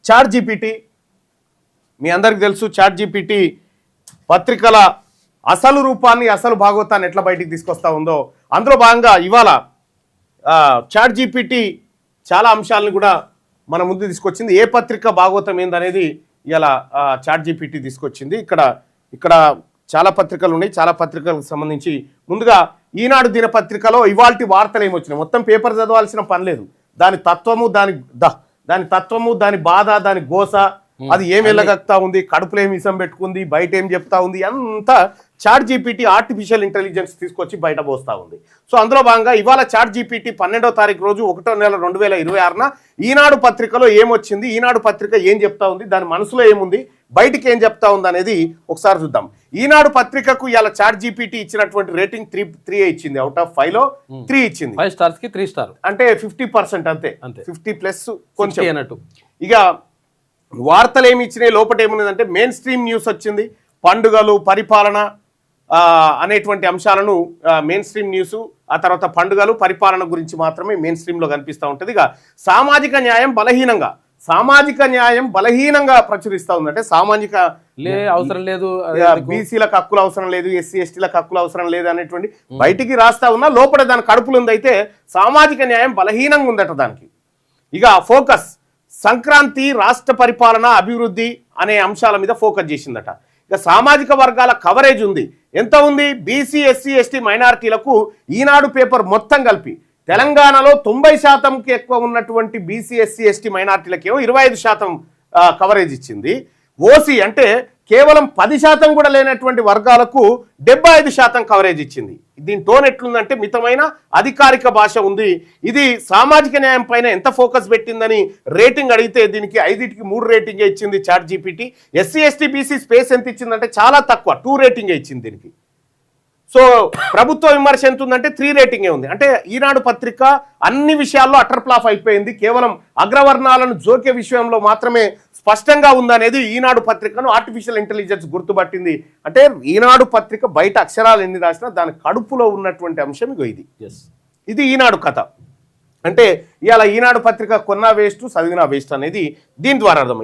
Chat GPT మీ అందరికి తెలుసు. Chat GPT పత్రికల అసలు రూపాన్ని అసలు భాగవతాన్ని ఎట్లా బయటికి తీసుకొస్తా ఉందో అందులో భాగంగా ఇవాళ చాట్ జీపీటీ చాలా అంశాలను కూడా మన ముందు తీసుకొచ్చింది. ఏ పత్రిక భాగవతం ఏందనేది ఇలా చాట్ జీపీటీ తీసుకొచ్చింది. ఇక్కడ చాలా పత్రికలు ఉన్నాయి. చాలా పత్రికలకు సంబంధించి ముందుగా ఈనాడు దినపత్రికలో ఇవాల్టి వార్తలు ఏమొచ్చినాయి. మొత్తం పేపర్ చదవాల్సిన పని లేదు. దాని తత్వము దాని బాధ దాని గోస అది ఏం వెళ్ళగక్తా ఉంది, కడుపులో ఏమి ఇసం పెట్టుకుంది, బయట ఏం చెప్తా ఉంది అంతా చాట్ జీపీటీ ఆర్టిఫిషియల్ ఇంటెలిజెన్స్ తీసుకొచ్చి బయట పోస్తా ఉంది. సో అందులో భాగంగా ఇవాళ చాట్ జీపీటీ 12వ తారీఖు రోజు 1వ నెల 2026న ఈనాడు పత్రికలో ఏమొచ్చింది, ఈనాడు పత్రిక ఏం చెప్తా ఉంది, దాని మనసులో ఏముంది, బయటికి ఏం చెప్తా ఉంది అనేది ఒకసారి చూద్దాం. ఈనాడు పత్రికకు ఇలా చాట్ జీపీటీ ఇచ్చినటువంటి రేటింగ్ 3 ఇచ్చింది. అవుట్ ఆఫ్ 5లో 3 ఇచ్చింది. 5 స్టార్స్ కి 3 స్టార్ అంటే 50% అంతే. 50+ కొంచెం అన్నట్టు. ఇక వార్తలు ఏమి ఇచ్చినాయి, లోపల ఏమున్నదంటే మెయిన్ స్ట్రీమ్ న్యూస్ వచ్చింది. పండుగలు, పరిపాలన అనేటువంటి అంశాలను మెయిన్ స్ట్రీమ్ న్యూస్, ఆ తర్వాత పండుగలు, పరిపాలన గురించి మాత్రమే మెయిన్ స్ట్రీమ్లో కనిపిస్తూ ఉంటుంది. ఇక సామాజిక న్యాయం బలహీనంగా ప్రచురిస్తూ ఉంది. అంటే సామాజిక అవసరం లేదు, బీసీలకు హక్కులు అవసరం లేదు, ఎస్సీ ఎస్టీలకు హక్కులు అవసరం లేదు అనేటువంటి బయటికి రాస్తా ఉన్నా లోపల దాని కడుపులు ఉందైతే సామాజిక న్యాయం బలహీనంగా ఉందట దానికి. ఇక ఫోకస్ సంక్రాంతి, రాష్ట్ర పరిపాలన, అభివృద్ధి అనే అంశాల మీద ఫోకస్ చేసిందట. ఇక సామాజిక వర్గాల కవరేజ్ ఉంది. ఎంత ఉంది? బీసీ, ఎస్సీ, ఎస్టీ, మైనారిటీలకు ఈనాడు పేపర్ మొత్తం కలిపి తెలంగాణలో 90%కి ఎక్కువ ఉన్నటువంటి బీసీ, ఎస్సీ, ఎస్టీ, మైనారిటీలకేమో 25% కవరేజ్ ఇచ్చింది. ఓసీ అంటే కేవలం 10% కూడా లేనటువంటి వర్గాలకు 75% కవరేజ్ ఇచ్చింది. దీని టోన్ ఎట్లుందంటే మితమైన అధికారిక భాష ఉంది. ఇది సామాజిక న్యాయం పైన ఎంత ఫోకస్ పెట్టిందని రేటింగ్ అడిగితే దీనికి 5కి 3 రేటింగే ఇచ్చింది ChatGPT. SC, ST, BC space ఎంత ఇచ్చిందంటే చాలా తక్కువ, 2 రేటింగే ఇచ్చింది దీనికి. సో ప్రభుత్వ విమర్శ ఎంత ఉందంటే 3 రేటింగే ఉంది. అంటే ఈనాడు పత్రిక అన్ని విషయాల్లో అటర్ ఫ్లాప్ అయిపోయింది. కేవలం అగ్రవర్ణాలను జోకే విషయంలో మాత్రమే స్పష్టంగా ఉందనేది ఈనాడు పత్రికను ఆర్టిఫిషియల్ ఇంటెలిజెన్స్ గుర్తుపట్టింది. అంటే ఈనాడు పత్రిక బయట అక్షరాలు ఎన్ని రాసినా దాని కడుపులో ఉన్నటువంటి అంశం ఇది ఈనాడు కథ. అంటే ఇవాళ ఈనాడు పత్రిక కొన్నా వేస్ట్, చదివినా వేస్ట్ అనేది దీని ద్వారా అర్థం.